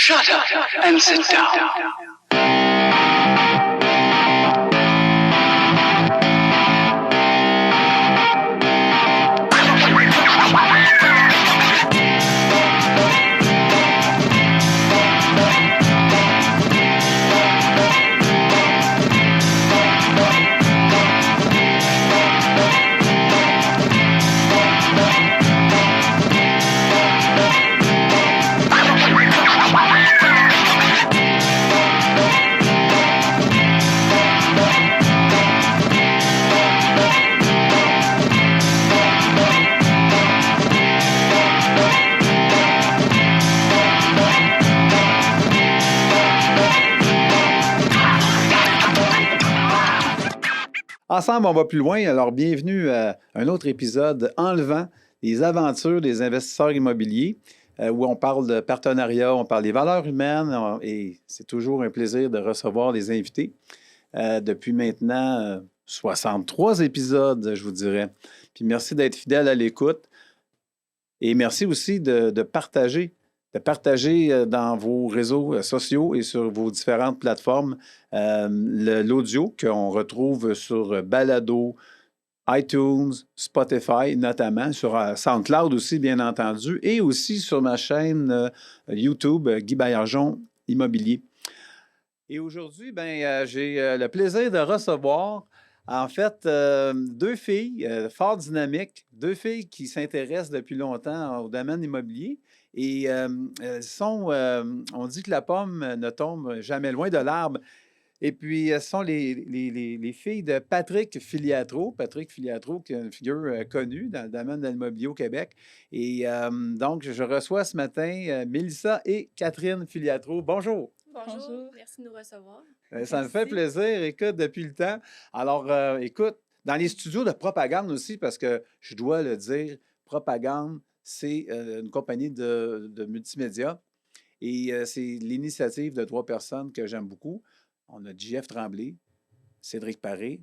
Shut up and sit down. Ensemble, on va plus loin. Alors, bienvenue à un autre épisode enlevant les aventures des investisseurs immobiliers, où on parle de partenariat, on parle des valeurs humaines, et c'est toujours un plaisir de recevoir des invités. Depuis maintenant 63 épisodes, je vous dirais. Puis merci d'être fidèle à l'écoute. Et merci aussi de partager dans vos réseaux sociaux et sur vos différentes plateformes l'audio qu'on retrouve sur Balado, iTunes, Spotify notamment, sur SoundCloud aussi, bien entendu, et aussi sur ma chaîne YouTube, Guy Baillargeon Immobilier. Et aujourd'hui, j'ai le plaisir de recevoir, en fait, deux filles fort dynamiques, deux filles qui s'intéressent depuis longtemps au domaine immobilier. Et elles sont, on dit que la pomme ne tombe jamais loin de l'arbre. Et puis, elles sont les filles de Patrick Filiatro. Patrick Filiatro, qui est une figure connue dans le domaine de l'immobilier au Québec. Et donc, je reçois ce matin Mélissa et Catherine Filiatro. Bonjour. Bonjour, merci de nous recevoir. Ça me fait plaisir, écoute, depuis le temps. Alors, écoute, dans les studios de Propagande aussi, parce que je dois le dire, Propagande, c'est une compagnie de multimédia et c'est l'initiative de 3 personnes que j'aime beaucoup. On a JF Tremblay, Cédric Paré,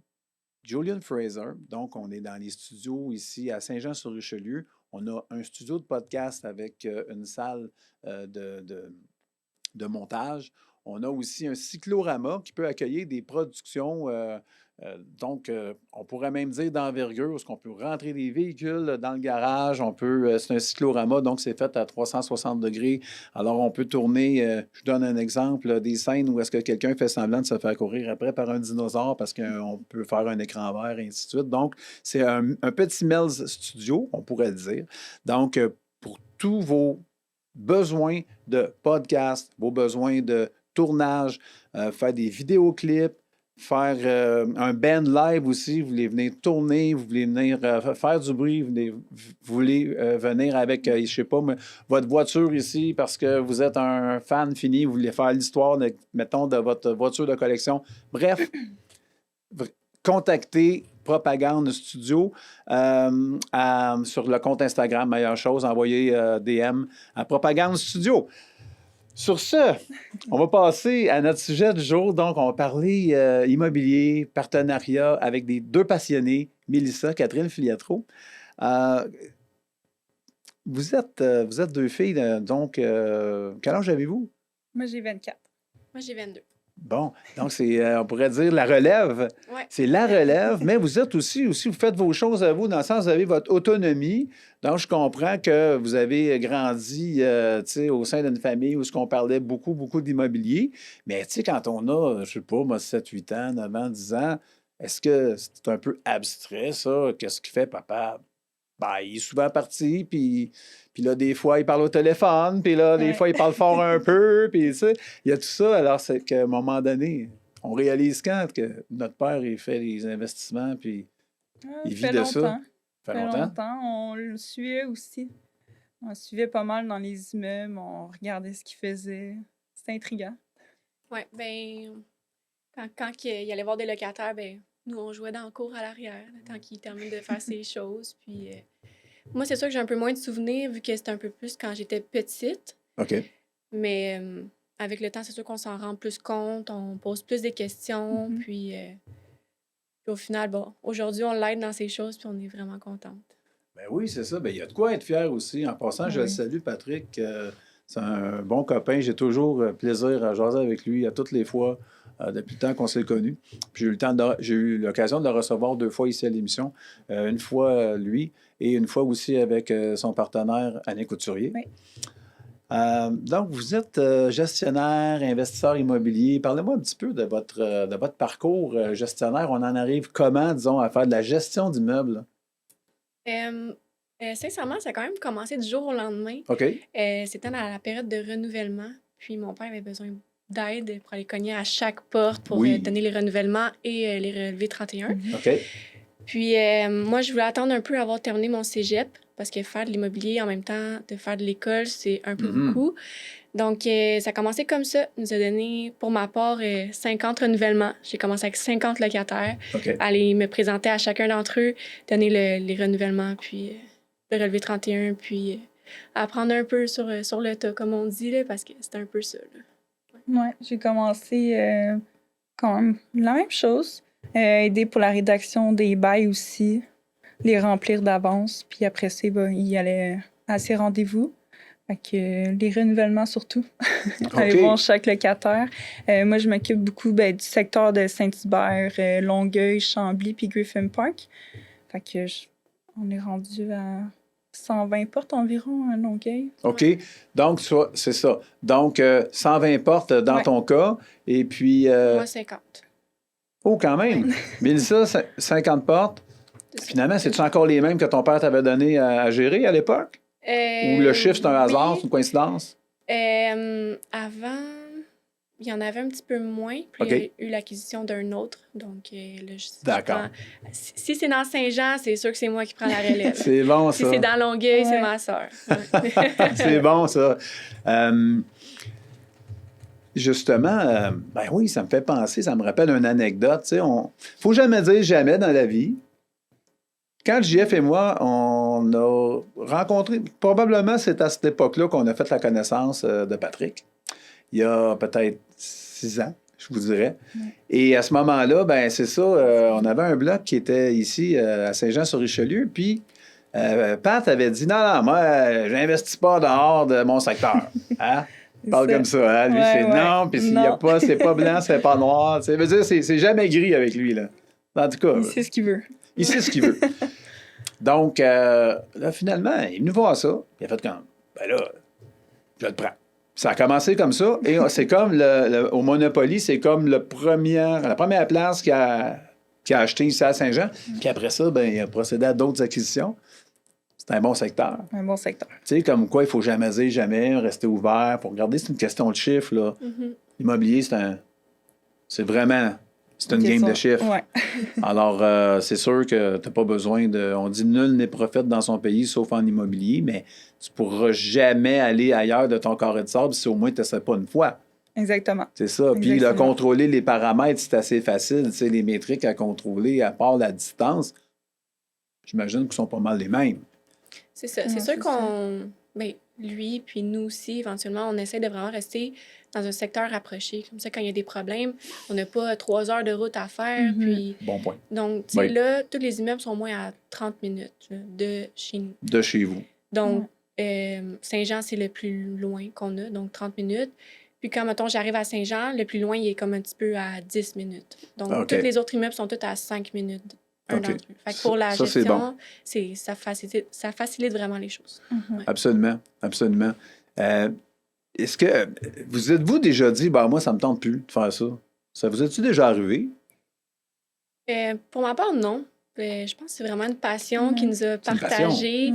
Julian Fraser. Donc, on est dans les studios ici à Saint-Jean-sur-Richelieu. On a un studio de podcast avec une salle de montage. On a aussi un cyclorama qui peut accueillir des productions, on pourrait même dire d'envergure, parce qu'on peut rentrer des véhicules dans le garage. C'est un cyclorama, donc c'est fait à 360 degrés. Alors, on peut tourner, je donne un exemple, des scènes où est-ce que quelqu'un fait semblant de se faire courir après par un dinosaure parce qu'on peut faire un écran vert, et ainsi de suite. Donc, c'est un petit Mel's Studio, on pourrait le dire. Donc, pour tous vos besoins de podcast, vos besoins de tournage, faire des vidéoclips, faire un band live aussi, vous voulez venir tourner, vous voulez venir faire du bruit, vous voulez venir avec, je ne sais pas, votre voiture ici parce que vous êtes un fan fini, vous voulez faire l'histoire, mettons, de votre voiture de collection. Bref, contactez Propagande Studio sur le compte Instagram, meilleure chose, envoyez DM à Propagande Studio. Sur ce, on va passer à notre sujet du jour. Donc, on va parler immobilier, partenariat avec deux passionnés, Mélissa, Catherine Filiatro. Vous êtes deux filles, donc, quel âge avez-vous? Moi, j'ai 24. Moi, j'ai 22. Bon, donc on pourrait dire la relève. Ouais. C'est la relève, mais vous êtes aussi, vous faites vos choses à vous, dans le sens où vous avez votre autonomie. Donc, je comprends que vous avez grandi au sein d'une famille où on parlait beaucoup, beaucoup d'immobilier. Mais quand on a, je sais pas, moi, 7, 8 ans, 9 ans, 10 ans, est-ce que c'est un peu abstrait, ça? Qu'est-ce qu'il fait, papa? Il est souvent parti, puis là, des fois, il parle au téléphone, puis là, des fois, il parle fort un peu, puis tu sais, il y a tout ça. Alors, c'est qu'à un moment donné, on réalise quand que notre père, il fait des investissements, puis il vit de ça. Ça fait longtemps. On le suivait aussi. On le suivait pas mal dans les immeubles, on regardait ce qu'il faisait. C'était intriguant. Oui, quand il allait voir des locataires, nous, on jouait dans le cour à l'arrière, le temps qu'il termine de faire ses choses. Puis, moi, c'est sûr que j'ai un peu moins de souvenirs, vu que c'était un peu plus quand j'étais petite. OK. Mais avec le temps, c'est sûr qu'on s'en rend plus compte, on pose plus des questions. Mm-hmm. Puis, au final, aujourd'hui, on l'aide dans ces choses, puis on est vraiment contente. Ben oui, c'est ça. Ben, il y a de quoi être fier aussi. En passant, je le salue, Patrick. C'est un bon copain. J'ai toujours plaisir à jaser avec lui à toutes les fois depuis le temps qu'on s'est connus. Puis j'ai eu l'occasion de le recevoir 2 fois ici à l'émission. Une fois lui et une fois aussi avec son partenaire Annie Couturier. Oui. Donc, vous êtes gestionnaire, investisseur immobilier. Parlez-moi un petit peu de votre parcours gestionnaire. On en arrive comment, disons, à faire de la gestion d'immeubles? Sincèrement, ça a quand même commencé du jour au lendemain. OK. C'était dans la période de renouvellement. Puis mon père avait besoin d'aide pour aller cogner à chaque porte pour Oui. donner les renouvellements et les relevés 31. OK. Puis moi, je voulais attendre un peu avoir terminé mon cégep parce que faire de l'immobilier en même temps de faire de l'école, c'est un peu beaucoup. Donc, ça a commencé comme ça. Il nous a donné, pour ma part, 50 renouvellements. J'ai commencé avec 50 locataires. OK. Aller me présenter à chacun d'entre eux, donner les renouvellements, puis le relevé 31, puis apprendre un peu sur le tas, comme on dit, là, parce que c'est un peu ça. Là. Ouais, j'ai commencé quand même la même chose. Aider pour la rédaction des bails aussi, les remplir d'avance. Puis après ça, il allait à ses rendez-vous. Fait que les renouvellements surtout. Aller voir chaque locataire. Moi, je m'occupe beaucoup du secteur de Saint-Hubert, Longueuil, Chambly, puis Griffin Park. Fait que on est rendu à 120 portes environ à Longueuil. OK. Donc, c'est ça. Donc, 120 portes dans ton cas. Et puis... Moi, 50. Oh, quand même! Mélissa, 50 portes. Finalement, c'est-tu encore les mêmes que ton père t'avait donné à gérer à l'époque? Ou le chiffre, c'est un hasard, c'est une coïncidence? Avant, il y en avait un petit peu moins. Puis il y a eu l'acquisition d'un autre. Donc, d'accord. Si c'est dans Saint-Jean, c'est sûr que c'est moi qui prends la relève. C'est bon, ça. Si c'est dans Longueuil, c'est ma soeur. Ouais. C'est bon, ça. Justement, ben oui, ça me fait penser, ça me rappelle une anecdote. Tu sais, faut jamais dire jamais dans la vie. Quand JF et moi, on a rencontré, probablement c'est à cette époque-là qu'on a fait la connaissance de Patrick. Il y a peut-être 6 ans, je vous dirais. Et à ce moment-là, ben c'est ça, on avait un bloc qui était ici à Saint-Jean-sur-Richelieu, puis Pat avait dit, non, moi, j'investis pas dehors de mon secteur. Hein? Il parle comme ça, hein? Lui, c'est non, puis s'il n'y a pas, c'est pas blanc, c'est pas noir. Ça veut dire, c'est jamais gris avec lui, là. En tout cas. Il sait ce qu'il veut. Il sait ce qu'il veut. Donc, là, finalement, il est venu voir ça. Il a fait comme, ben là, je le prends. Ça a commencé comme ça. Et c'est comme, au Monopoly, c'est comme la première place qu'il a acheté ici à Saint-Jean. Puis après ça, ben, il a procédé à d'autres acquisitions. C'est un bon secteur. Un bon secteur. Tu sais, comme quoi, il faut jamais dire jamais, rester ouvert. Pour regarder, c'est une question de chiffres, là. L'immobilier, c'est vraiment... C'est une game de chiffres. Ouais. Alors, c'est sûr que tu n'as pas besoin de... On dit nul n'est prophète dans son pays, sauf en immobilier, mais tu ne pourras jamais aller ailleurs de ton carré de sable si au moins tu n'essaies pas une fois. Exactement. C'est ça. Puis, contrôler les paramètres, c'est assez facile. Tu sais, les métriques à contrôler, à part la distance, j'imagine qu'ils sont pas mal les mêmes. C'est ça. C'est sûr qu'on... Ben, lui, puis nous aussi, éventuellement, on essaie de vraiment rester dans un secteur rapproché. Comme ça, quand il y a des problèmes, on n'a pas 3 heures de route à faire. Puis... Bon point. Donc, tu sais, là, tous les immeubles sont au moins à 30 minutes là, de chez nous. De chez vous. Donc, Saint-Jean, c'est le plus loin qu'on a, donc 30 minutes. Puis quand, mettons, j'arrive à Saint-Jean, le plus loin, il est comme un petit peu à 10 minutes. Donc, tous les autres immeubles sont tous à 5 minutes. D'entre eux. Fait que pour la gestion, ça facilite vraiment les choses. Ouais. Absolument, absolument. Est-ce que vous êtes-vous déjà dit, ben moi, ça me tente plus de faire ça? Ça vous est-tu déjà arrivé? Pour ma part, non. Je pense que c'est vraiment une passion qui nous a partagée.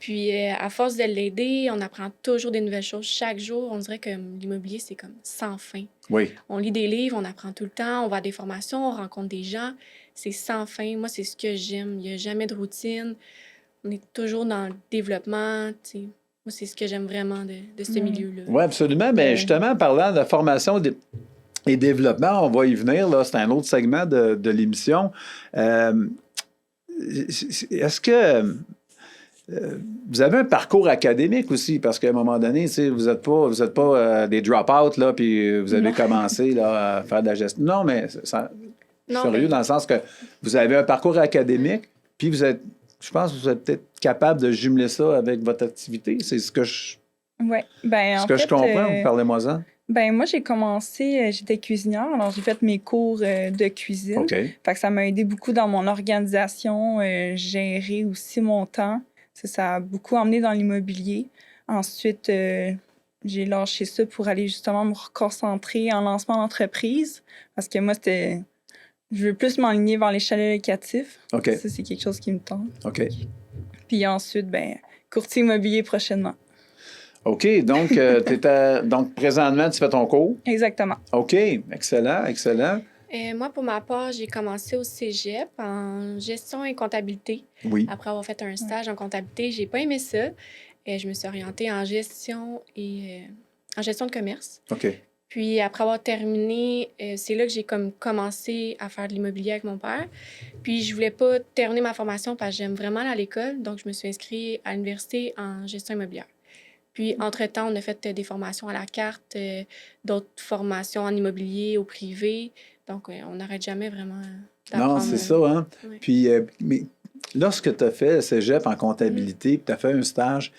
Puis, à force de l'aider, on apprend toujours des nouvelles choses chaque jour. On dirait que l'immobilier, c'est comme sans fin. Oui. On lit des livres, on apprend tout le temps, on va à des formations, on rencontre des gens. C'est sans fin. Moi, c'est ce que j'aime. Il n'y a jamais de routine. On est toujours dans le développement. T'sais. Moi, c'est ce que j'aime vraiment de ce milieu-là. Oui, absolument. Mais justement, parlant de formation et développement, on va y venir. Là, c'est un autre segment de l'émission. Est-ce que vous avez un parcours académique aussi? Parce qu'à un moment donné, vous n'êtes pas des drop-out, là, puis vous avez commencé là, à faire de la gestion. Non, mais sérieux, dans le sens que vous avez un parcours académique, puis je pense que vous êtes peut-être capable de jumeler ça avec votre activité. C'est ce que je Oui. Ben, Ce en que je fait, comprends, parlez-moi-en. ben, moi, j'ai commencé, j'étais cuisinière, alors j'ai fait mes cours de cuisine. OK. Fait que ça m'a aidé beaucoup dans mon organisation, gérer aussi mon temps. Ça a beaucoup emmené dans l'immobilier. Ensuite, j'ai lâché ça pour aller justement me reconcentrer en lancement d'entreprise. Parce que moi, je veux plus m'enligner vers les chalets locatifs. OK. Ça, c'est quelque chose qui me tente. OK. Puis ensuite, ben, courtier immobilier prochainement. OK. Donc, donc, présentement, tu fais ton cours. Exactement. OK. Excellent, excellent. Moi, pour ma part, j'ai commencé au cégep en gestion et comptabilité. Oui. Après avoir fait un stage en comptabilité, j'ai pas aimé ça. Je me suis orientée en gestion en gestion de commerce. OK. Puis après avoir terminé, c'est là que j'ai comme commencé à faire de l'immobilier avec mon père. Puis je voulais pas terminer ma formation parce que j'aime vraiment aller à l'école. Donc, je me suis inscrite à l'université en gestion immobilière. Puis, entre-temps, on a fait des formations à la carte, d'autres formations en immobilier, au privé. Donc, on n'arrête jamais vraiment d'apprendre. Non, c'est ça, hein? Ouais. Puis, mais lorsque tu as fait le cégep en comptabilité, puis tu as fait un stage,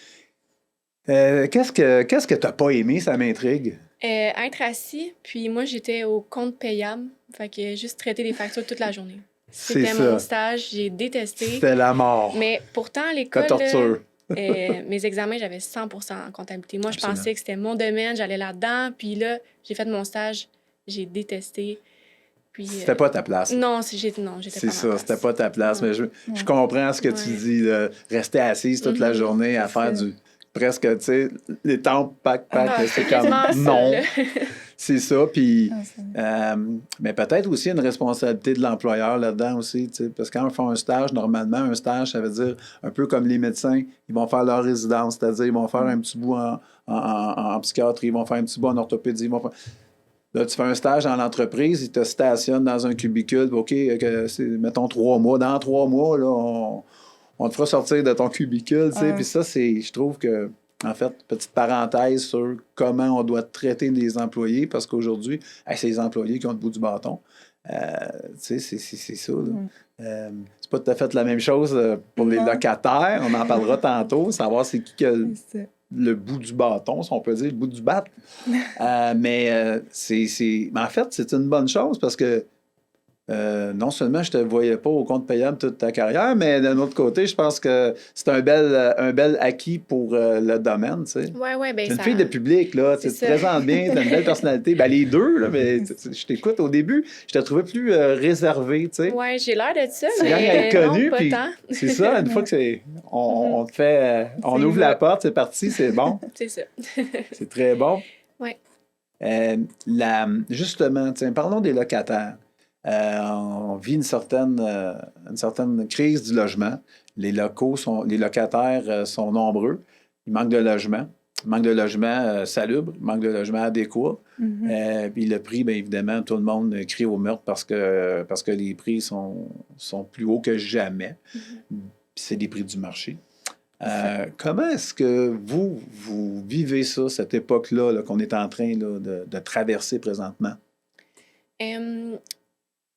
qu'est-ce que tu n'as pas aimé? Ça m'intrigue. Être assis, puis moi, j'étais au compte payable. Fait que juste traiter les factures toute la journée. C'est C'était ça. mon stage, j'ai détesté. C'était la mort. Mais pourtant, à La l'école, torture. mes examens, j'avais 100% en comptabilité. Moi, je Absolument. pensais que c'était mon domaine, j'allais là-dedans. Puis là, j'ai fait mon stage, j'ai détesté. Puis, C'était pas ta place. non, j'étais C'est pas à ma ça, place. c'était pas ta place. Non. Mais je comprends ce que tu Ouais. dis, là. Rester assise toute la journée à faire presque, tu sais, les tempes, pack, Ah, c'est comme quasiment ça, non. là. C'est ça, puis... Ah, mais peut-être aussi une responsabilité de l'employeur là-dedans aussi, tu sais, parce que quand on fait un stage, normalement, un stage, ça veut dire un peu comme les médecins, ils vont faire leur résidence, c'est-à-dire ils vont faire un petit bout en psychiatrie, ils vont faire un petit bout en orthopédie, ils vont faire... Là, tu fais un stage dans l'entreprise, ils te stationnent dans un cubicule, OK, mettons 3 mois. Dans 3 mois, là, on te fera sortir de ton cubicule, tu sais, puis ça, je trouve que... En fait, petite parenthèse sur comment on doit traiter les employés, parce qu'aujourd'hui, c'est les employés qui ont le bout du bâton. Tu sais, c'est ça. Là. C'est pas tout à fait la même chose pour les locataires. On en parlera tantôt, savoir c'est qui a le bout du bâton, si on peut dire, le bout du bat. Mais en fait, c'est une bonne chose parce que non seulement je te voyais pas au compte payable toute ta carrière, mais d'un autre côté, je pense que c'est un bel acquis pour le domaine, tu sais. Ouais, ben T'es une ça... fille de public, là, tu te présentes bien, t'as une belle personnalité. Ben, les deux, là, mais je t'écoute au début, je te trouvais plus réservé, tu sais. Ouais, j'ai l'air de ça, Tu gagnes à mais être connu, non, pas puis tant. c'est ça, une fois que on te fait, on ouvre la porte, c'est parti, c'est bon. C'est ça. C'est très bon. Ouais. Justement, tiens, parlons des locataires. On vit une certaine crise du logement. Les locataires sont nombreux. Il manque de logement. Il manque de logement salubre. Il manque de logement adéquat. Puis le prix, bien évidemment, tout le monde crie au meurtre parce que les prix sont plus hauts que jamais. Puis c'est des prix du marché. Comment est-ce que vous vivez ça, cette époque-là là, qu'on est en train là, de traverser présentement?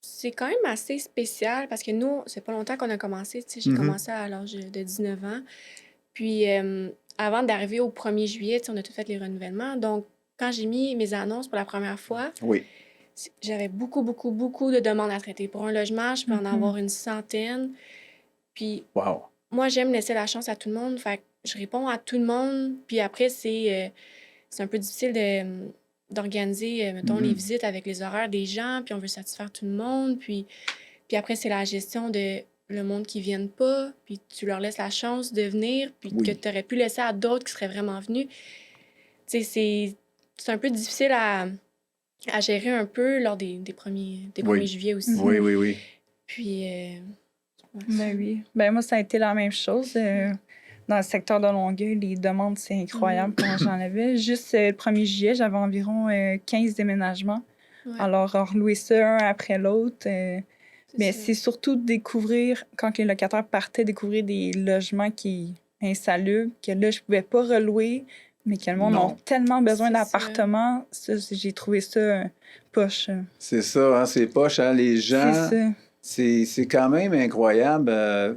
C'est quand même assez spécial parce que nous, c'est pas longtemps qu'on a commencé. Tu sais, j'ai commencé à l'âge de 19 ans. Puis, avant d'arriver au 1er juillet, tu sais, on a tout fait les renouvellements. Donc, quand j'ai mis mes annonces pour la première fois, Oui. j'avais beaucoup de demandes à traiter. Pour un logement, je peux en avoir une centaine. Puis, Wow. moi, j'aime laisser la chance à tout le monde. Fait que je réponds à tout le monde. Puis après, c'est un peu difficile d'organiser, mettons, les visites avec les horaires des gens, puis on veut satisfaire tout le monde, puis après, c'est la gestion de le monde qui ne viennent pas, puis tu leur laisses la chance de venir, puis que tu aurais pu laisser à d'autres qui seraient vraiment venus. Tu sais, c'est un peu difficile à gérer un peu lors des premiers juillet aussi. Oui. Puis... Ben oui. Ben moi, ça a été la même chose. Dans le secteur de Longueuil, les demandes, c'est incroyable quand j'en avais. Juste le 1er juillet, j'avais environ 15 déménagements. Ouais. Alors, relouer ça un après l'autre. Mais c'est surtout de découvrir, quand les locataires partaient, découvrir des logements qui insalubres, que là, je pouvais pas relouer, mais que le monde a tellement besoin d'appartements. Ça, j'ai trouvé ça poche. C'est ça, hein, c'est poche, hein, les gens... C'est ça. C'est quand même incroyable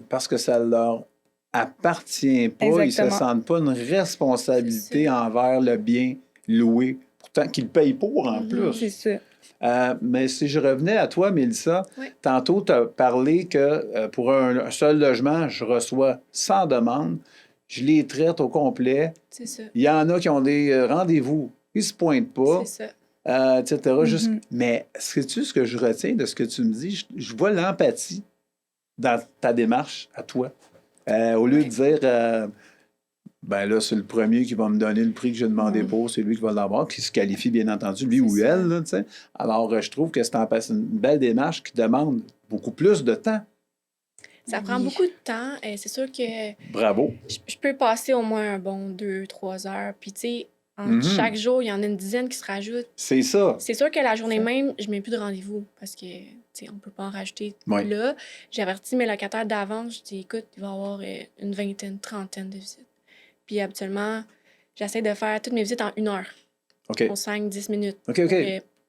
parce que ça leur appartient pas, ils ne se Exactement. sentent pas une responsabilité C'est envers le bien loué, pourtant qu'ils payent pour en Mhm. C'est plus. ça. Mais si je revenais à toi, Mélissa, Ouais. tantôt, tu as parlé que pour un seul logement, je reçois 100 demandes, je les traite au complet. C'est ça. Il y en a qui ont des rendez-vous, ils ne se pointent pas, C'est ça. etc. Mhm. Mais sais-tu ce que je retiens de ce que tu me dis? Je vois l'empathie dans ta démarche à toi. Au lieu Ouais. de dire, ben là, c'est le premier qui va me donner le prix que j'ai demandé Mhm. pour, c'est lui qui va l'avoir, qui se qualifie, bien entendu, lui C'est ou ça. elle. Là, tu sais. Alors, je trouve que c'est une belle démarche qui demande beaucoup plus de temps. Ça prend Oui. beaucoup de temps. C'est sûr que Bravo. je peux passer au moins un bon 2-3 heures. Puis, tu sais, Mhm. chaque jour, il y en a une dizaine qui se rajoutent. C'est ça. C'est sûr que la journée Ça. même, je mets plus de rendez-vous parce que, tu sais, on peut pas en rajouter Oui. là. J'avertis mes locataires d'avance. Je dis, écoute, il va y avoir une vingtaine, trentaine de visites. Puis, habituellement, j'essaie de faire toutes mes visites en 1 heure. OK. En 5-10 minutes. OK, OK.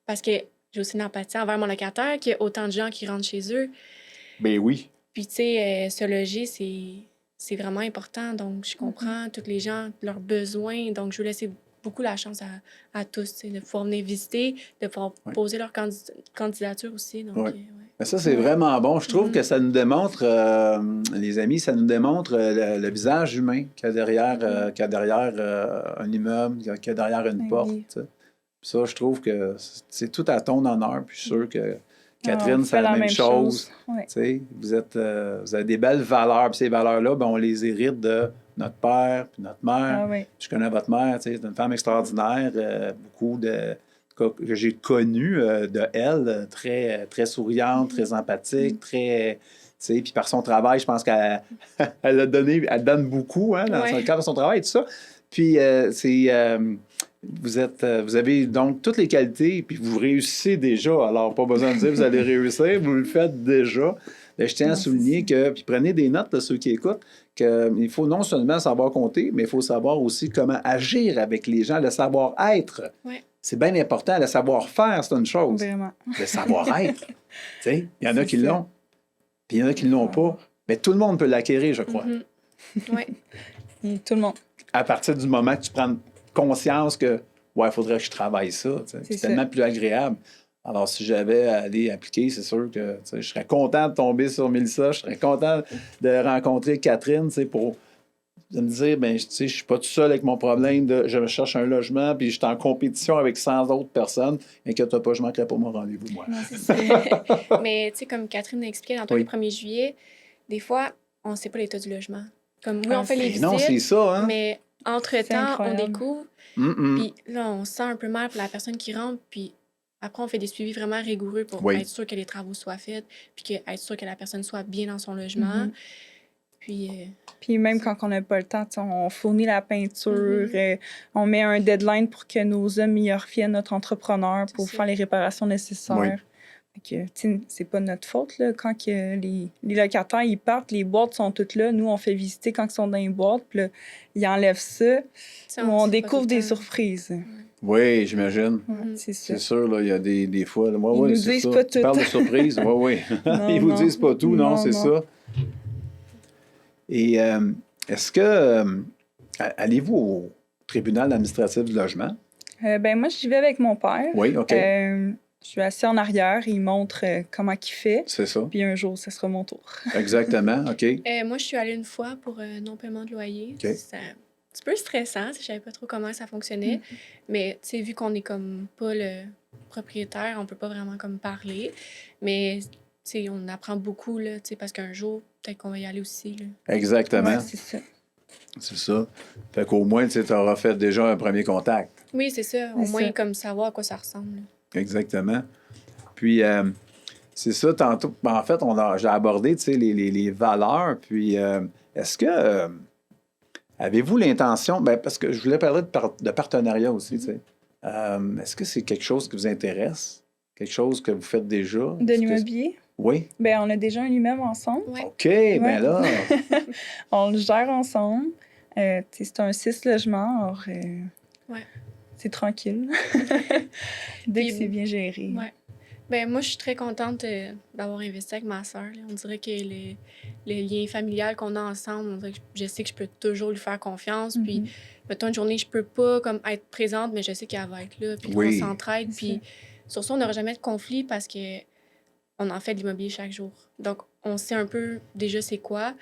Parce que j'ai aussi une empathie envers mon locataire, qu'il y a autant de gens qui rentrent chez eux. Ben oui. Puis, tu sais, se loger, c'est vraiment important. Donc, je comprends tous les gens, leurs besoins. Donc, je veux laisser beaucoup la chance à tous, tu sais, de pouvoir venir visiter, de pouvoir Ouais. poser leur candidature aussi. Donc, Ouais. ouais. Mais ça, c'est Ouais. vraiment bon. Je trouve Mhm. que ça nous démontre, les amis, ça nous démontre le visage humain qu'il y a derrière un immeuble, qu'il y a derrière une Ben porte. oui. Tu sais. Puis ça, je trouve que c'est tout à ton honneur. Puis je suis sûr que On Catherine, c'est fait la même chose. Ouais. Tu sais, vous avez des belles valeurs. Puis ces valeurs-là, ben, on les hérite de notre père puis notre mère. Ah oui. Je connais votre mère, tu sais, c'est une femme extraordinaire. Beaucoup que j'ai connu de elle, très, très souriante, très empathique, très... Tu sais, puis par son travail, je pense qu'elle elle donne beaucoup hein, dans Ouais. le cadre de son travail et tout ça. Puis vous avez donc toutes les qualités, puis vous réussissez déjà. Alors, pas besoin de dire vous allez réussir, vous le faites déjà. Ben, je tiens à Non, c'est souligner ça. que, puis prenez des notes, là, ceux qui écoutent, qu'il faut non seulement savoir compter, mais il faut savoir aussi comment agir avec les gens, le savoir-être. Ouais. C'est bien important. Le savoir-faire, c'est une chose. Vraiment. Le savoir-être, tu sais, il y en a C'est qui ça. l'ont, puis il y en a qui ne l'ont pas. Mais tout le monde peut l'acquérir, je crois. Mhm. Ouais. Et tout le monde. À partir du moment que tu prends conscience que, ouais, il faudrait que je travaille ça. Tu sais. C'est C'est tellement plus agréable. Alors, si j'avais à aller appliquer, c'est sûr que tu sais, je serais content de tomber sur Mélissa, je serais content de rencontrer Catherine, tu sais, pour de me dire, ben, tu sais, je suis pas tout seul avec mon problème de je me cherche un logement, puis je suis en compétition avec 100 autres personnes. Inquiète-toi pas, je manquerai pas mon rendez-vous, moi. Non, c'est ça. Mais, tu sais, comme Catherine a expliqué dans Oui. le 1er juillet, des fois, on ne sait pas l'état du logement. Comme, oui, Ah, on fait les Mais visites, non, c'est ça, hein? mais C'est entre-temps, on incroyable. découvre. Mm-mm. Puis là, on se sent un peu mal pour la personne qui rentre. Puis après, on fait des suivis vraiment rigoureux pour Oui. être sûr que les travaux soient faits, puis être sûr que la personne soit bien dans son logement. Mhm. Puis, Puis même quand on n'a pas le temps, tu sais, on fournit la peinture, Mhm. on met un deadline pour que nos hommes y reviennent, notre entrepreneur, pour C'est faire ça. les réparations nécessaires. Oui. Fait que, tu sais, c'est pas notre faute, là. Quand que les locataires, ils partent, les boîtes sont toutes là. Nous, on fait visiter quand ils sont dans les boîtes, puis là, ils enlèvent ça. tu sais, On sait pas découvre tout des le temps. surprises. Oui, j'imagine. Ouais, Mhm. c'est ça. C'est sûr, là, il y a des fois. Là, ouais, Ils ouais, nous c'est disent ça. pas Tu tout. parles de surprise, oui, oui. Non, Ils vous non. disent pas tout, non, Non, c'est non. ça. Et est-ce que allez-vous au tribunal administratif du logement? Ben moi, j'y vais avec mon père. Oui, OK. Je suis assis en arrière, il montre comment il fait. C'est ça. Puis un jour, ça sera mon tour. Exactement, OK. Moi, je suis allée une fois pour non-paiement de loyer. OK. C'est un petit peu stressant, je savais pas trop comment ça fonctionnait. Mais, tu sais, vu qu'on est comme pas le propriétaire, on peut pas vraiment comme parler. Mais, tu sais, on apprend beaucoup, là, tu sais, parce qu'un jour, peut-être qu'on va y aller aussi, là. Exactement. Ouais, c'est ça. C'est ça. Fait qu'au moins, tu auras fait déjà un premier contact. Oui, c'est ça. Au C'est moins, ça. comme savoir à quoi ça ressemble, là. Exactement. Puis, c'est ça, tantôt. En fait, j'ai abordé, tu sais, les valeurs. Puis, est-ce que avez-vous l'intention, ben, parce que je voulais parler de partenariat aussi, tu sais. Est-ce que c'est quelque chose qui vous intéresse? Quelque chose que vous faites déjà? De Est-ce que- l'immobilier? Oui. Ben, on a déjà un immeuble ensemble. Ouais. OK, ben là, On le gère ensemble. Tu sais, c'est un 6 logements. Alors, Ouais. c'est tranquille. Dès que Puis- c'est bien géré. Ouais. Ben moi, je suis très contente d'avoir investi avec ma sœur. On dirait que les liens familial qu'on a ensemble, on dirait que je sais que je peux toujours lui faire confiance. Puis, mettons, une journée, je peux pas comme être présente, mais je sais qu'elle va être là. Puis Oui. on s'entraide. C'est Puis sur ça, on n'aura jamais de conflit parce que on en fait de l'immobilier chaque jour. Donc, on sait un peu déjà c'est quoi.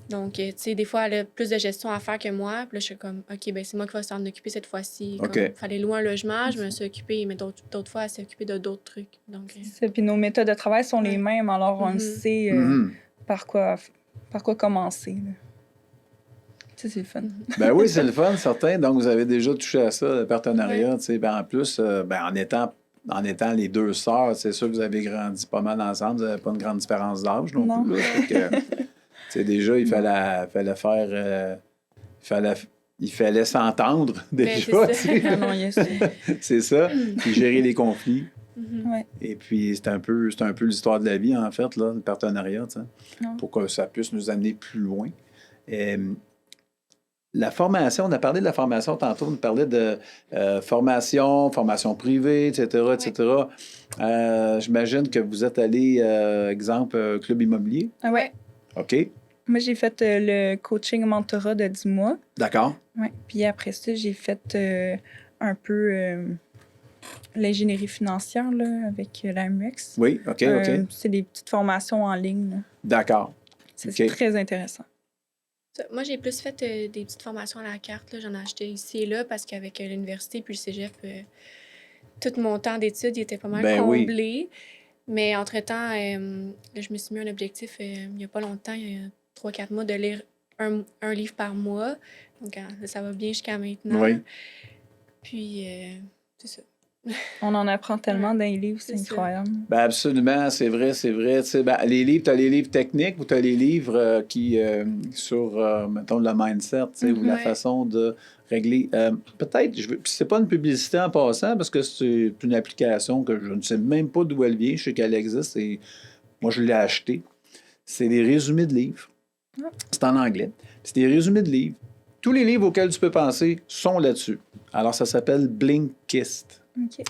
Donc, tu sais, des fois, elle a plus de gestion à faire que moi. Puis là, je suis comme, OK, ben c'est moi qui vais s'en occuper cette fois-ci. OK. Comme, fallait louer un logement, je me suis occupée, mais d'autres fois, elle s'est occupée de d'autres trucs. Donc, ça. Puis nos méthodes de travail sont les Ouais. mêmes, alors on Mhm. sait Mhm. par quoi commencer. Là. Ça, c'est le fun. Ben oui, c'est le fun, certain. Donc, vous avez déjà touché à ça, le partenariat. Tu sais. Ben, en plus, ben, en étant les deux sœurs, c'est sûr que vous avez grandi pas mal ensemble. Vous n'avez pas une grande différence d'âge non, Non. plus. Là. Fait que, tu sais, déjà, il fallait faire... il fallait s'entendre déjà. c'est tu ça. sais. Ah non, yes. C'est ça. Puis gérer les conflits. Mhm. Ouais. Et puis, c'est un peu l'histoire de la vie, en fait, là, le partenariat, tu sais, Non. pour que ça puisse nous amener plus loin. La formation, on a parlé de la formation tantôt, on parlait de formation privée, etc., etc. J'imagine que vous êtes allé, exemple, club immobilier. Ah ouais. OK, Moi, j'ai fait le coaching mentorat de 10 mois. d'accord. Ouais. Puis après ça, j'ai fait un peu l'ingénierie financière là, avec la MUX. Oui, OK, OK. C'est des petites formations en ligne. Là. D'accord. C'est OK. très intéressant. Moi, j'ai plus fait des petites formations à la carte. Là. J'en ai acheté ici et là parce qu'avec l'université puis le cégep, tout mon temps d'études il était pas mal Ben oui. comblé. Mais entre-temps, là, je me suis mis un objectif il n'y a pas longtemps, il y a 3-4 mois, de lire un livre par mois. Donc, ça va bien jusqu'à maintenant. Oui. Puis, c'est ça. On en apprend tellement dans les livres, c'est C'est ça. incroyable. Ben absolument, c'est vrai, c'est vrai. Tu sais, ben, les livres, tu as les livres techniques ou tu as les livres qui, sur, mettons, le mindset, tu sais, ou la Ouais. façon de régler. Peut-être, c'est pas une publicité en passant parce que c'est une application que je ne sais même pas d'où elle vient. Je sais qu'elle existe et moi, je l'ai achetée. C'est des résumés de livres. C'est en anglais. C'est des résumés de livres. Tous les livres auxquels tu peux penser sont là-dessus. Alors, ça s'appelle Blinkist. OK.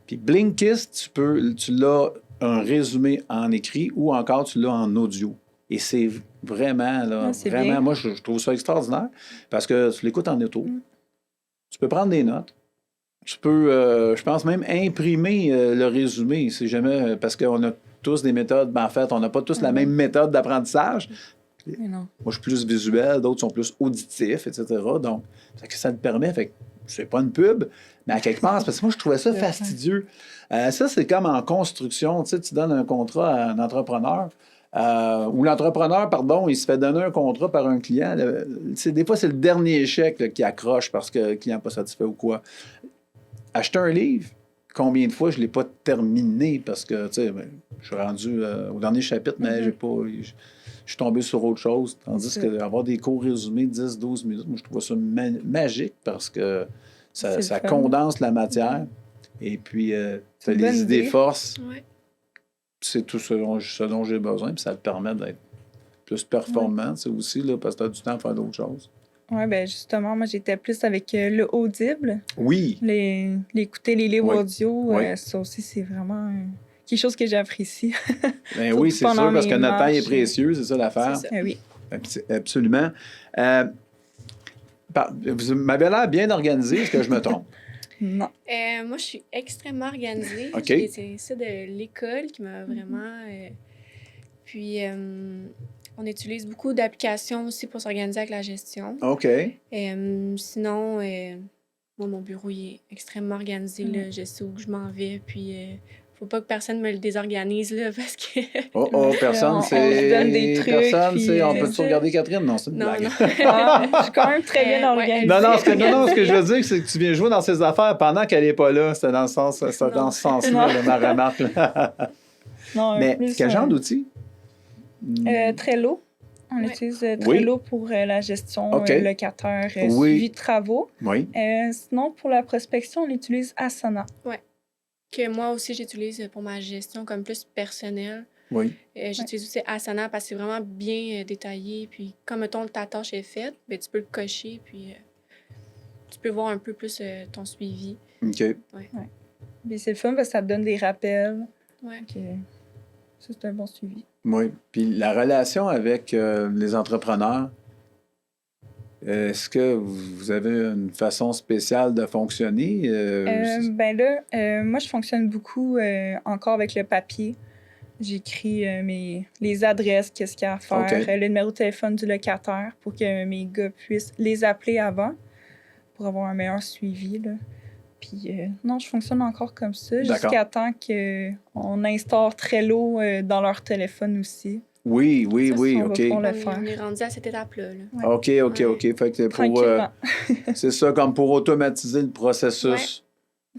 Puis Blinkist, tu l'as un résumé en écrit ou encore tu l'as en audio. Et c'est vraiment, là, Ah, c'est vraiment, bien. moi, je trouve ça extraordinaire parce que tu l'écoutes en auto. Tu peux prendre des notes. Tu peux, je pense même, imprimer le résumé si jamais, parce qu'on a tous des méthodes, ben, en fait, on n'a pas tous la même méthode d'apprentissage. Mais non. Moi, je suis plus visuel, d'autres sont plus auditifs, etc. Donc, ça te permet, fait que c'est pas une pub, mais à quelque part, c'est parce que moi, je trouvais ça fastidieux. Ça, c'est comme en construction, tu sais, tu donnes un contrat à un entrepreneur, ou l'entrepreneur, pardon, il se fait donner un contrat par un client. Des fois, c'est le dernier chèque là, qui accroche parce que le client n'est pas satisfait ou quoi. Acheter un livre, combien de fois je ne l'ai pas terminé parce que, tu sais, je suis rendu au dernier chapitre, mais j'ai pas... Je suis tombé sur autre chose. Tandis qu'avoir des cours résumés de 10-12 minutes, moi, je trouve ça magique parce que ça condense la matière. Et puis, tu as les idées forces. Ouais. C'est tout ce dont j'ai besoin. Puis ça te permet d'être plus performant, c'est aussi, là, parce que tu as du temps à faire d'autres choses. Oui, bien justement, moi, j'étais plus avec le Audible. Oui. Écouter les livres Oui. audio, Oui. ça aussi, c'est vraiment quelque chose que j'apprécie. Ben oui, c'est sûr, parce que notre temps est précieux, c'est ça l'affaire. C'est ça. Oui. Absolument. Vous m'avez l'air bien organisé, est-ce que je me trompe? Non. Moi, je suis extrêmement organisée. OK. C'est ça de l'école qui m'a vraiment... Puis, on utilise beaucoup d'applications aussi pour s'organiser avec la gestion. OK. Sinon, moi, mon bureau il est extrêmement organisé. Là. Je sais où je m'en vais. Puis, faut pas que personne me le désorganise, là, parce que... Personne, on c'est... se donne des trucs, Personne, puis, c'est... On peut-tu regarder Catherine? Non, c'est une blague. Non. Je suis quand même très bien organisée. Non, ce que je veux dire, c'est que tu viens jouer dans ses affaires pendant qu'elle n'est pas là. C'est dans ce sens-là, là, ma remarque. Là. Non, Mais plus, quel genre d'outil? Trello. On utilise Trello pour la gestion locataire, suivi de travaux. Oui. Sinon, pour la prospection, on utilise Asana. Oui. Que moi aussi, j'utilise pour ma gestion comme plus personnelle. Oui. J'utilise aussi Asana parce que c'est vraiment bien détaillé. Puis, comme mettons, ta tâche est faite, ben, tu peux le cocher. Puis, tu peux voir un peu plus ton suivi. OK. Mais c'est le fun parce que ça te donne des rappels. Ouais. Donc, ça, c'est un bon suivi. Oui. Puis la relation avec les entrepreneurs, est-ce que vous avez une façon spéciale de fonctionner? Ben là, moi, je fonctionne beaucoup encore avec le papier. J'écris les adresses, qu'est-ce qu'il y a à faire, OK. le numéro de téléphone du locataire pour que mes gars puissent les appeler avant pour avoir un meilleur suivi, là. Puis non, je fonctionne encore comme ça D'accord. jusqu'à temps qu'on instaure Trello dans leur téléphone aussi. Oui, oui, Ça, oui, on va OK. pouvoir On le est, faire. on est rendu à cette étape-là. Là. Ouais. OK, OK, Ouais. OK. Fait que Tranquillement. c'est ça, comme pour automatiser le processus.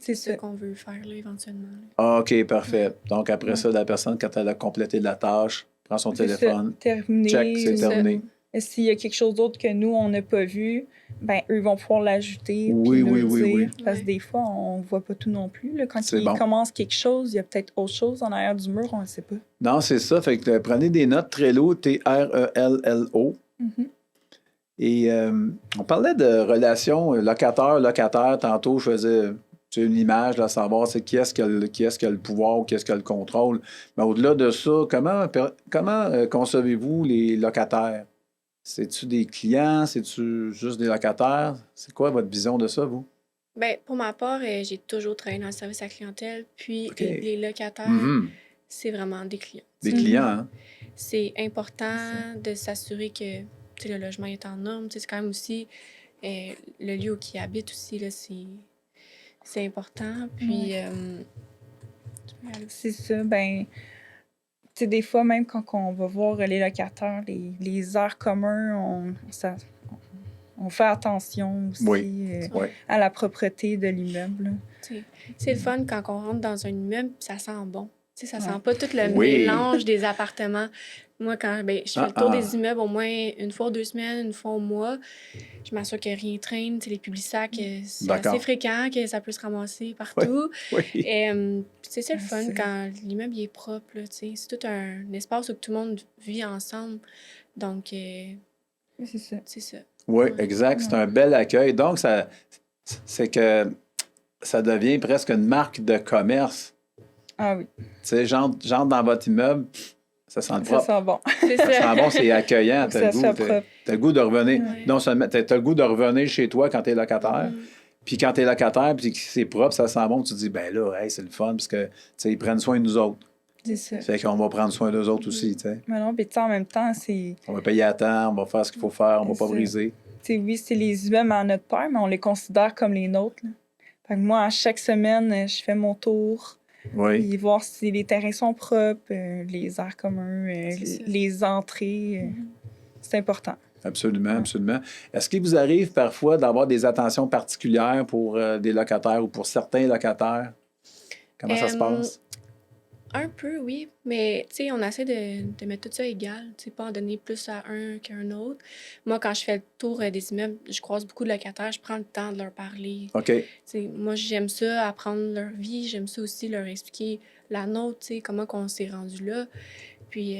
C'est C'est ça ça. qu'on veut faire là, éventuellement. Là. Ah, OK, parfait. Donc, après Ouais. ça, la personne, quand elle a complété la tâche, prend son C'est ça. téléphone, Terminé. check, c'est C'est ça. terminé. Et s'il y a quelque chose d'autre que nous, on n'a pas vu, ben eux vont pouvoir l'ajouter Oui, puis nous oui, le oui, dire. oui. Parce que Ouais. des fois, on ne voit pas tout non plus. Là. Quand C'est ils bon. commencent quelque chose, il y a peut-être autre chose en arrière du mur, on ne sait pas. Non, c'est ça. Fait que prenez des notes Trello, Trello. Mhm. Et on parlait de relations locataire-locataire. Tantôt, je faisais une image, là, savoir c'est qui est-ce qui a le pouvoir ou qui est-ce qui a le contrôle. Mais au-delà de ça, comment concevez-vous les locataires? C'est-tu des clients? C'est-tu juste des locataires? C'est quoi votre vision de ça, vous? Ben, pour ma part, j'ai toujours travaillé dans le service à la clientèle. Puis OK. les locataires, Mhm. c'est vraiment des clients. Des Mhm. clients, hein? C'est important de s'assurer que tu sais, le logement est en norme. Tu sais, c'est quand même aussi le lieu où ils habitent aussi, là, c'est important. Puis, tu peux y aller. C'est ça. Ben, tu sais, des fois, même quand on va voir les locataires, les heures communs, on fait attention aussi Oui. Oui. à la propreté de l'immeuble. Là. Tu sais, c'est le fun quand on rentre dans un immeuble, ça sent bon. Tu sais, ça sent Ouais. pas tout le Oui. mélange des appartements. Moi, quand je fais le tour Ah. des immeubles au moins une fois 2 semaines, une fois au mois, je m'assure que rien traîne. Tu sais, les publics-sacs, c'est D'accord. assez fréquent que ça peut se ramasser partout. Oui. Et c'est le fun C'est- quand l'immeuble il est propre. Là, tu sais. C'est tout un espace où tout le monde vit ensemble. Donc, Oui, c'est ça. c'est ça. Oui, Ouais. exact. C'est un bel accueil. Donc, c'est que ça devient presque une marque de commerce. Ah oui, Tu sais, j'entre dans votre immeuble, ça sent le ça propre. sent bon. C'est Ça ça. sent bon, c'est accueillant. Ça soit propre. T'as le goût de revenir. Ouais. Non seulement, t'as le goût de revenir chez toi quand t'es locataire. Mhm. Puis quand t'es locataire, puis que c'est propre, ça sent bon, tu te dis, ben là, hey, c'est le fun, parce que, tu sais, ils prennent soin de nous autres. C'est ça. Fait qu'on va prendre soin d'eux autres aussi, tu sais. Mais non, puis tu sais, en même temps, c'est... On va payer à temps, on va faire ce qu'il faut faire, on va pas C'est ça. briser. Tu sais, oui, c'est les immeubles à notre père, mais on les considère comme les nôtres. Là. Fait que moi, à chaque semaine, je fais mon tour, Oui. puis voir si les terrains sont propres, les aires communs, C'est ça. les entrées. C'est important. Absolument, absolument. Est-ce qu'il vous arrive parfois d'avoir des attentions particulières pour des locataires ou pour certains locataires? Comment ça se passe? Un peu, oui, mais tu sais, on essaie de mettre tout ça égal, tu sais, pas en donner plus à un qu'à un autre. Moi, quand je fais le tour des immeubles, je croise beaucoup de locataires, je prends le temps de leur parler. OK. Tu sais, moi, j'aime ça, apprendre leur vie, j'aime ça aussi leur expliquer la nôtre, tu sais, comment on s'est rendu là. Puis,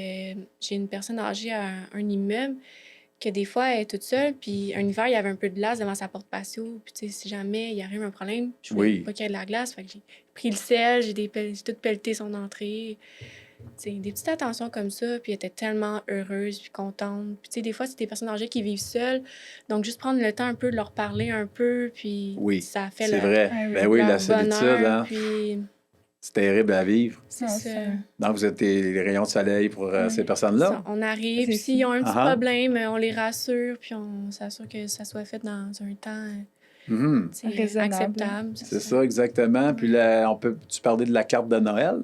j'ai une personne âgée à un immeuble que des fois, elle est toute seule, puis un hiver, il y avait un peu de glace devant sa porte patio, puis tu sais, si jamais il arrive un problème, je voulais Oui. pas qu'il y ait de la glace, fait que j'ai pris le sel, j'ai tout pelleté son entrée. Tu sais, des petites attentions comme ça, puis elle était tellement heureuse, puis contente. Puis tu sais, des fois, c'est des personnes âgées qui vivent seules, donc juste prendre le temps un peu de leur parler un peu, puis Oui, ça fait c'est vrai. Ah oui. Ben oui, la leur solitude, bonheur, hein, puis c'est terrible à vivre. c'est Ah, ça. Donc, vous êtes les rayons de soleil pour Oui. ces personnes-là. Ça, on arrive, C'est puis s'ils ont un petit Ah ah. problème, on les rassure, puis on s'assure que ça soit fait dans un temps Mhm. tu sais, Raisonnable. acceptable. C'est ça, exactement. Puis là, tu parlais de la carte de Noël?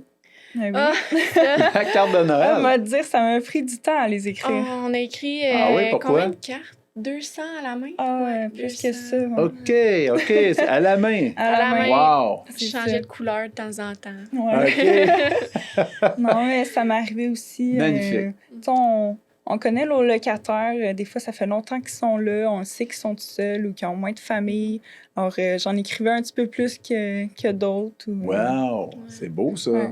Ah oui. Ah, ça, La carte de Ah, Noël? on va te dire, ça m'a pris du temps à les écrire. on a écrit Ah oui, pourquoi? combien de cartes? 200 à la main? Ah, Ouais, plus 200. que ça. Ouais. OK, c'est à la main. À la main. Wow! Je C'est changeais ça. de couleur de temps en temps. Ouais. OK. Non, mais ça m'est arrivé aussi. Magnifique. Tu sais, on connaît nos locataires. Des fois, ça fait longtemps qu'ils sont là. On sait qu'ils sont tout seuls ou qu'ils ont moins de famille. Alors, j'en écrivais un petit peu plus que d'autres. Wow! C'est beau, ça. Ouais.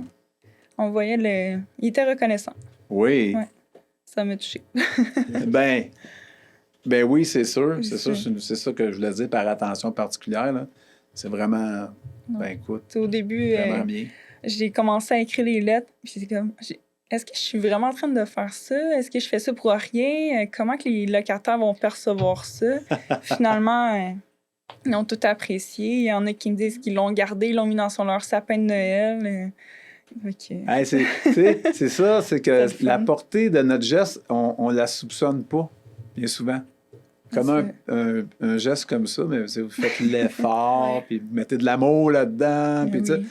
On voyait il était reconnaissant. Oui. Ouais. Ça m'a touché. Ben oui, c'est sûr. C'est C'est sûr. C'est ça que je voulais dire par attention particulière, là. C'est vraiment Non. Ben écoute, Tu sais, au début, vraiment bien. j'ai commencé à écrire les lettres, puis j'étais comme, est-ce que je suis vraiment en train de faire ça? Est-ce que je fais ça pour rien? Comment que les locataires vont percevoir ça? Finalement, ils ont tout apprécié. Il y en a qui me disent qu'ils l'ont gardé, ils l'ont mis dans leur sapin de Noël. Ok. Hey, c'est ça, c'est que C'est le la fun. portée de notre geste, on la soupçonne pas, bien souvent. Comme un geste comme ça, mais vous faites l'effort, Ouais. puis vous mettez de l'amour là-dedans, puis tu sais, Oui.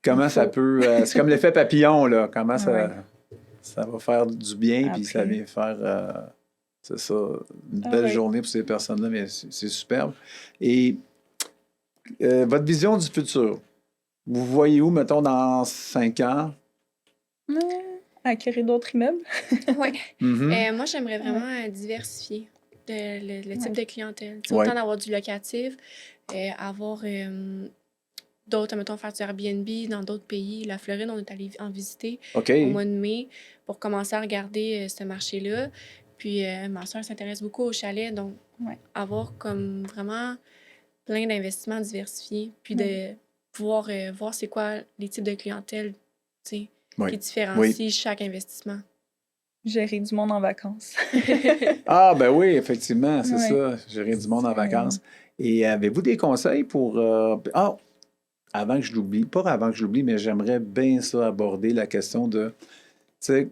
comment ça faut. peut... c'est comme l'effet papillon, là, comment ça, Ouais. ça va faire du bien, puis ça Après. vient faire, c'est ça, une Ah belle ouais. journée pour ces personnes-là, mais c'est superbe. Et votre vision du futur, vous voyez où, mettons, dans 5 ans? Acquérir d'autres immeubles. Ouais. Mhm. Moi, j'aimerais vraiment diversifier le type de clientèle. Tu sais, Ouais. autant d'avoir du locatif, avoir d'autres, mettons, faire du Airbnb dans d'autres pays. La Floride, on est allé en visiter OK. au mois de mai pour commencer à regarder ce marché-là. Puis ma soeur s'intéresse beaucoup au chalet, donc Ouais. avoir comme vraiment plein d'investissements diversifiés, puis Ouais. de pouvoir voir c'est quoi les types de clientèle, tu sais, Oui. qui différencient chaque investissement. Gérer du monde en vacances. Ah, ben oui, effectivement, c'est Ouais. ça, gérer du monde en vacances. Et avez-vous des conseils pour... avant que je l'oublie, pas avant que je l'oublie, mais j'aimerais bien ça aborder la question de... Tu sais,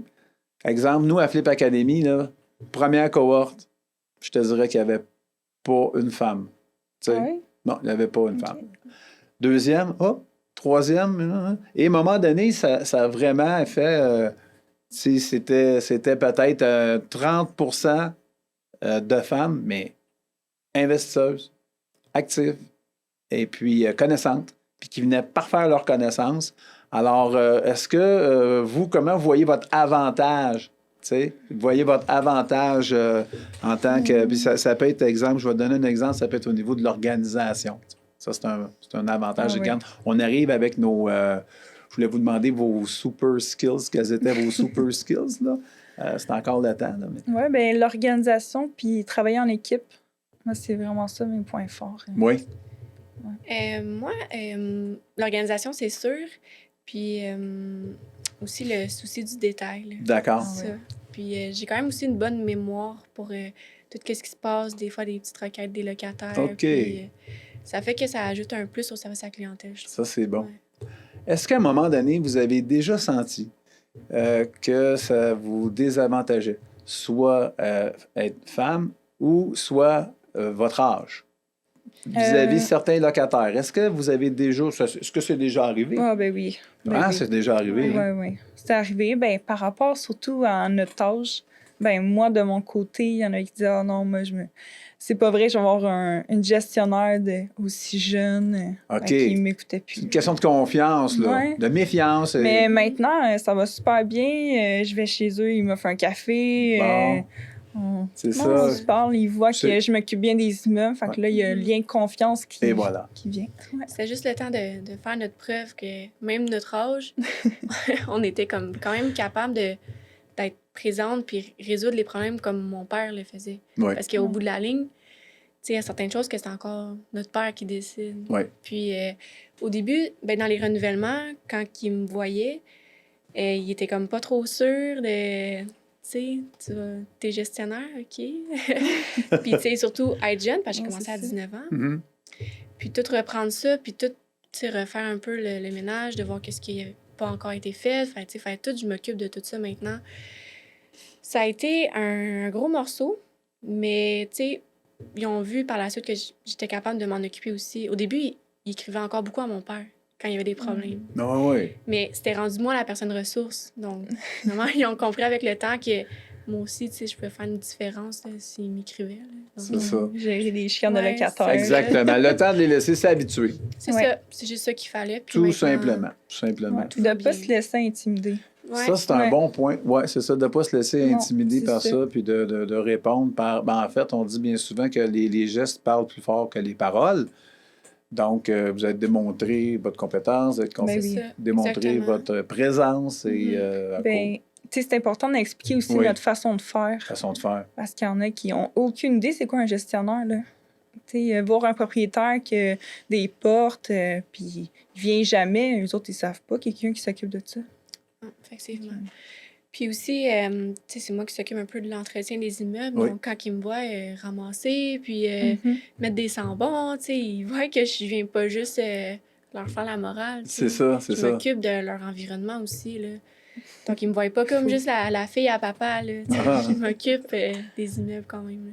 exemple, nous, à Flip Academy, là, première cohorte, je te dirais qu'il n'y avait pas une femme. Tu sais, Ah oui? non, il n'y avait pas une Ok. femme. Deuxième, troisième, et à un moment donné, ça a vraiment fait... tu sais, c'était peut-être 30% de femmes, mais investisseuses, actives, et puis connaissantes, puis qui venaient parfaire leurs connaissances. Alors, est-ce que vous, comment vous voyez votre avantage? Tu sais, vous voyez votre avantage en tant que... Puis ça peut être, exemple, je vais te donner un exemple, ça peut être au niveau de l'organisation. Ça, c'est un avantage. Ah oui. Regarde, on arrive avec nos... je voulais vous demander vos super skills. Quels étaient vos super skills, là? C'est encore le temps, là, mais... Ouais, ben l'organisation puis travailler en équipe, moi, c'est vraiment ça mes points forts. Oui. Moi, l'organisation, c'est sûr. Puis aussi le souci du détail. Là. D'accord. Ah Ça. ouais. Puis j'ai quand même aussi une bonne mémoire pour tout ce qui se passe, des fois des petites requêtes des locataires. OK. Puis, ça fait que ça ajoute un plus au service à la clientèle, je trouve. Ça, c'est bon. Ouais. Est-ce qu'à un moment donné, vous avez déjà senti que ça vous désavantageait, soit être femme ou soit votre âge, vis-à-vis certains locataires? Est-ce que vous avez déjà... Est-ce que c'est déjà arrivé? Ah ben oui. Ben Ah, oui. c'est déjà arrivé. Oui, hein? oui. C'est arrivé, ben, par rapport surtout à notre âge. Ben, moi, de mon côté, il y en a qui disent « Ah non, moi, c'est pas vrai, je vais avoir une gestionnaire aussi jeune OK. qui m'écoutait C'est une plus. » question de confiance, là, Ouais. de méfiance. Mais maintenant, ça va super bien. Je vais chez eux, ils m'offrent un café. Bon. C'est On ça. se parle, ils voient C'est- que je m'occupe bien des immeubles. Fait que là, il y a un lien de confiance Et voilà. qui vient. Ouais. C'était juste le temps de faire notre preuve que même notre âge, on était comme quand même capable d'être présente puis résoudre les problèmes comme mon père le faisait. Oui. Parce qu'au bout de la ligne, tu sais, il y a certaines choses que c'est encore notre père qui décide. Oui. Puis au début, ben, dans les renouvellements, quand il me voyait, il était comme pas trop sûr de... Tu sais, t'es gestionnaire, OK? Puis tu sais, surtout être jeune, parce que j'ai Ouais, commencé c'est à ça. 19 ans. Mhm. Puis tout reprendre ça, puis tout, tu sais, refaire un peu le ménage, de voir qu'est-ce qui n'a pas encore été fait. Fait, tu sais, faire tout, je m'occupe de tout ça maintenant. Ça a été un gros morceau, mais tu sais, ils ont vu par la suite que j'étais capable de m'en occuper aussi. Au début, ils écrivaient encore beaucoup à mon père quand il y avait des problèmes. Ah oui. Mais c'était rendu moi la personne ressource. Donc, vraiment, ils ont compris avec le temps que moi aussi, tu sais, je pouvais faire une différence là, s'ils m'écrivaient. Là. C'est ça. Gérer des chiens de Ouais, locataires. Exactement. Le temps de les laisser s'habituer. C'est Ouais. ça. C'est juste ça qu'il fallait. Puis Tout maintenant, simplement. Tout simplement. Ouais. De ne pas se laisser intimider. Ouais. Ça, c'est un Ouais. bon point. Oui, c'est ça, de ne pas se laisser Non, intimider c'est par ça. ça, puis de répondre par... Ben, en fait, on dit bien souvent que les gestes parlent plus fort que les paroles. Donc, vous avez démontré votre compétence, vous avez Ben C'est oui. ça. démontré Exactement. votre présence et à Ben, tu sais, c'est important d'expliquer aussi Oui. notre façon de faire. façon de faire. Parce qu'il y en a qui ont aucune idée c'est quoi un gestionnaire, là. Tu sais, voir un propriétaire qui a des portes, puis il vient jamais, eux autres, ils savent pas quelqu'un qui s'occupe de ça. Effectivement. Puis aussi, tu sais, c'est moi qui s'occupe un peu de l'entretien des immeubles. Oui. Donc, quand ils me voient ramasser, puis Mhm. mettre des sambons, tu sais, ils voient que je viens pas juste leur faire la morale. tu sais. C'est ça, c'est Je ça. m'occupe de leur environnement aussi, là. Donc, ils me voient pas comme juste la fille à papa, là. tu sais. Ah. Je m'occupe des immeubles quand même.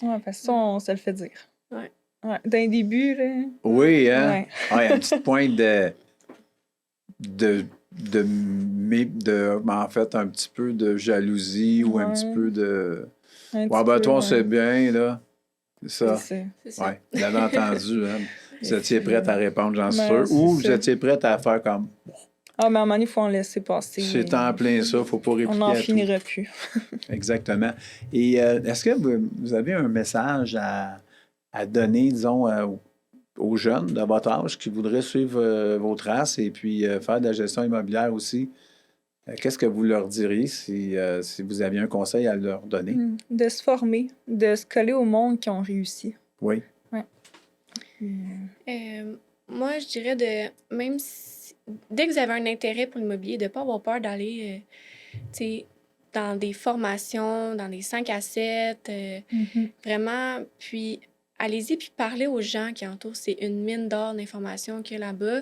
là. Ouais, parce que ça, on se le fait dire. Ouais. Ouais. D'un début, là. Oui, hein? Ouais. Ah, il y a une petite pointe en fait, un petit peu de jalousie ou un Ouais. petit peu de... Un Ouais, petit ben peu, toi, ouais. c'est bien, là. C'est C'est ça. ça. C'est ça. Oui, vous l'avez entendu, hein? Vous étiez prête à répondre, j'en suis Ben, sûr. Ou c'est vous ça. étiez prête à faire comme... Ah, mais à un moment donné, il faut en laisser passer. C'est en plein ça, il ne faut pas On répliquer n'en à tout. finira plus. Exactement. Et est-ce que vous avez un message à donner, disons, aux jeunes de votre âge qui voudraient suivre vos traces et puis faire de la gestion immobilière aussi? Qu'est-ce que vous leur diriez si vous aviez un conseil à leur donner? De se former, de se coller au monde qui ont réussi. Oui. Moi, je dirais même si, dès que vous avez un intérêt pour l'immobilier, de ne pas avoir peur d'aller tu sais, dans des formations, dans des 5 à 7, vraiment, puis allez-y, puis parlez aux gens qui entourent. C'est une mine d'or d'informations qu'il y a là-bas.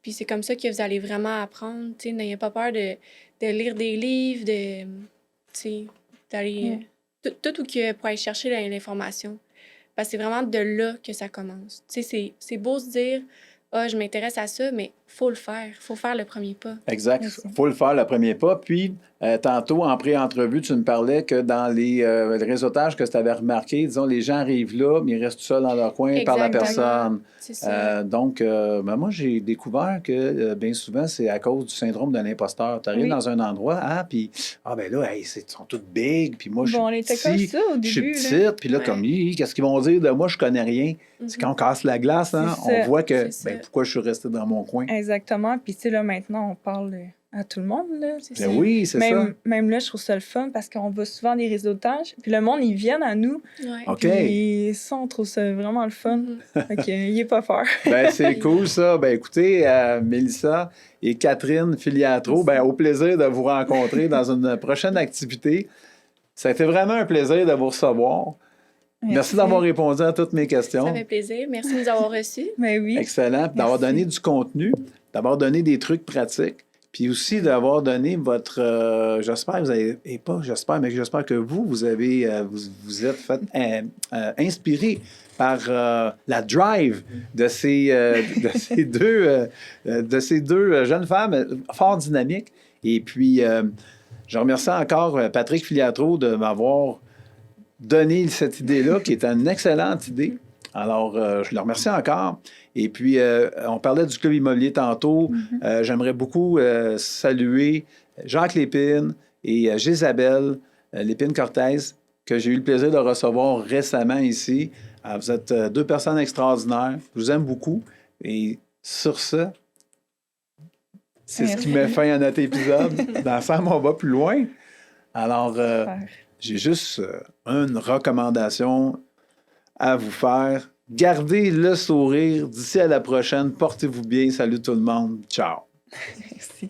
Puis c'est comme ça que vous allez vraiment apprendre. Tu sais, n'ayez pas peur de lire des livres, tu sais, d'aller tout où que pour aller chercher l'information. Parce que c'est vraiment de là que ça commence. Tu sais, c'est beau se dire « Ah, je m'intéresse à ça », mais faut le faire. Faut faire le premier pas. Exact. Merci. Il faut le faire le premier pas. Puis, tantôt, en pré-entrevue, tu me parlais que dans les réseautages que tu avais remarqué, disons, les gens arrivent là, mais ils restent seuls dans leur coin par la Exactement. personne. C'est ça. Donc, ben moi, j'ai découvert que bien souvent, c'est à cause du syndrome de l'imposteur. Tu arrives Oui. dans un endroit, puis, ben là, hey, ils sont toutes big, puis moi, je Bon, on suis était comme petit, ça au je suis début. là. petite, puis là, Ouais. comme, qu'est-ce qu'ils vont dire de moi, je connais rien. C'est Mhm. quand on casse la glace, hein, C'est on ça. voit que, C'est ça. pourquoi je suis resté dans mon coin? Exactement. Puis, tu sais, là, maintenant, on parle à tout le monde. Là. C'est Ben ça. oui, c'est ça. Même là, je trouve ça le fun parce qu'on va souvent à des réseautages. Puis, le monde, ils viennent à nous. Ouais. OK. Puis, ça, on trouve ça vraiment le fun. Mhm. Fait qu'il est pas peur. Ben, c'est cool, ça. Ben, écoutez, Mélissa et Catherine Filiatro, ben, au plaisir de vous rencontrer dans une prochaine activité. Ça a été vraiment un plaisir de vous recevoir. Merci d'avoir répondu à toutes mes questions. Ça fait plaisir. Merci de nous avoir reçus. Mais oui. Excellent. Puis d'avoir Merci. donné du contenu, d'avoir donné des trucs pratiques, puis aussi d'avoir donné votre... j'espère que vous avez... Et pas j'espère, mais j'espère que vous avez... vous êtes fait inspiré par la drive de ces deux jeunes femmes fort dynamiques. Et puis, je remercie encore Patrick Filiatro de m'avoir donné cette idée-là, qui est une excellente idée. Alors, je le remercie encore. Et puis, on parlait du Club immobilier tantôt. J'aimerais beaucoup saluer Jacques Lépine et Gisabelle Lépine-Cortez, que j'ai eu le plaisir de recevoir récemment ici. Vous êtes deux personnes extraordinaires. Je vous aime beaucoup. Et sur ce, c'est ce qui met fin à notre épisode. Dans l'ensemble, on va plus loin. Alors, j'ai juste une recommandation à vous faire. Gardez le sourire. D'ici à la prochaine, portez-vous bien. Salut tout le monde. Ciao. Merci.